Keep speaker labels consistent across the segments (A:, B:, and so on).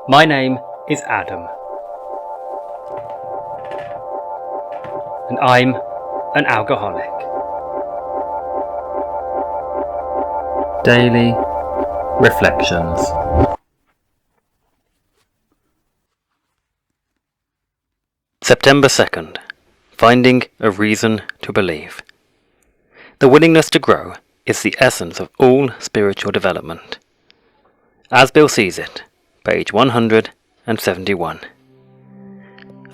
A: My name is Adam, and I'm an alcoholic. Daily Reflections. September 2nd. Finding a reason to believe. The willingness to grow is the essence of all spiritual development. As Bill sees it, page 171.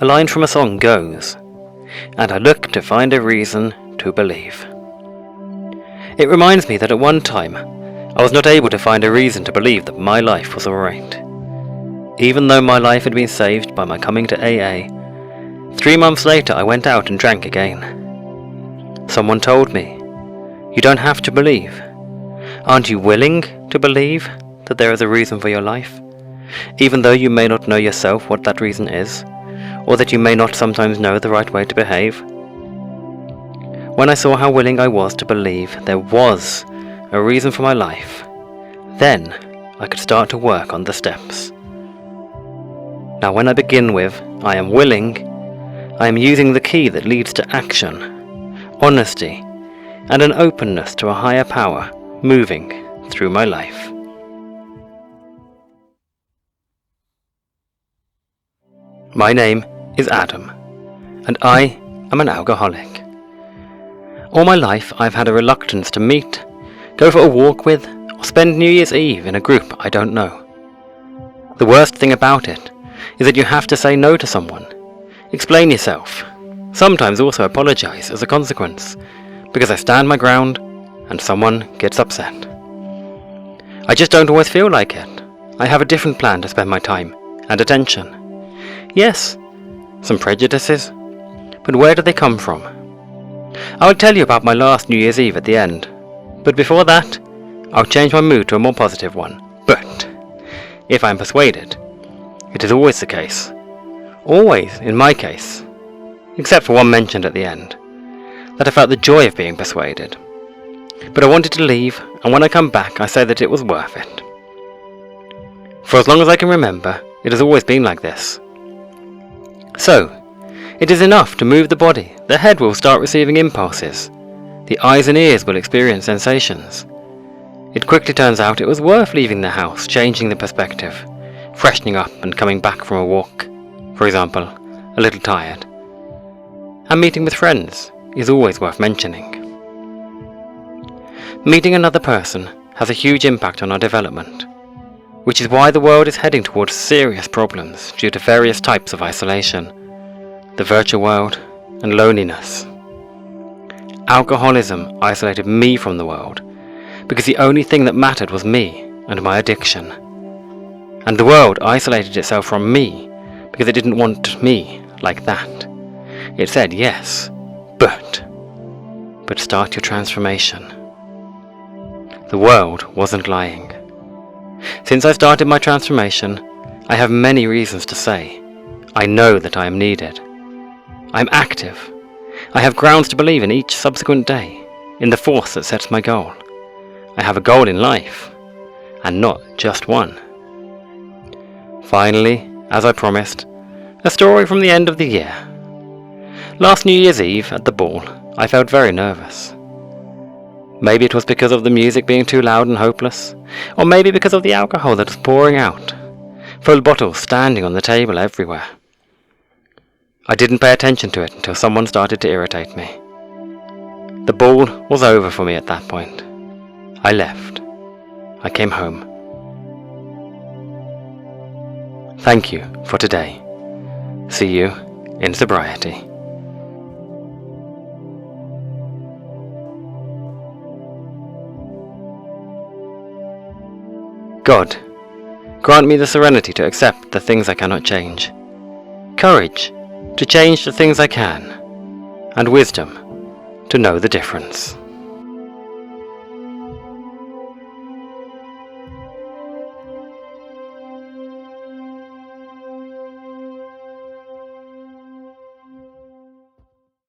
A: A line from a song goes, "And I look to find a reason to believe." It reminds me that at one time, I was not able to find a reason to believe that my life was alright. Even though my life had been saved by my coming to AA, 3 months later I went out and drank again. Someone told me, "You don't have to believe. Aren't you willing to believe that there is a reason for your life, even though you may not know yourself what that reason is, or that you may not sometimes know the right way to behave?" When I saw how willing I was to believe there was a reason for my life, then I could start to work on the steps. Now when I begin with, "I am willing," I am using the key that leads to action, honesty, and an openness to a higher power moving through my life. My name is Adam, and I am an alcoholic. All my life I've had a reluctance to meet, go for a walk with, or spend New Year's Eve in a group I don't know. The worst thing about it is that you have to say no to someone, explain yourself, sometimes also apologize as a consequence, because I stand my ground and someone gets upset. I just don't always feel like it. I have a different plan to spend my time and attention. Yes, some prejudices, but where do they come from? I'll tell you about my last New Year's Eve at the end, but before that, I'll change my mood to a more positive one. But if I'm persuaded, it is always the case. Always, in my case, except for one mentioned at the end, that I felt the joy of being persuaded. But I wanted to leave, and when I come back I say that it was worth it. For as long as I can remember, it has always been like this. So, it is enough to move the body. The head will start receiving impulses. The eyes and ears will experience sensations. It quickly turns out it was worth leaving the house, changing the perspective, freshening up and coming back from a walk, for example, a little tired. And meeting with friends is always worth mentioning. Meeting another person has a huge impact on our development, which is why the world is heading towards serious problems due to various types of isolation, the virtual world, and loneliness. Alcoholism isolated me from the world because the only thing that mattered was me and my addiction. And the world isolated itself from me because it didn't want me like that. It said, yes, but start your transformation. The world wasn't lying. Since I started my transformation, I have many reasons to say, I know that I am needed. I'm active. I have grounds to believe in each subsequent day, in the force that sets my goal. I have a goal in life, and not just one. Finally, as I promised, a story from the end of the year. Last New Year's Eve at the ball, I felt very nervous. Maybe it was because of the music being too loud and hopeless, or maybe because of the alcohol that was pouring out, full bottles standing on the table everywhere. I didn't pay attention to it until someone started to irritate me. The ball was over for me at that point. I left. I came home. Thank you for today. See you in sobriety. God, grant me the serenity to accept the things I cannot change, courage to change the things I can, and wisdom to know the difference.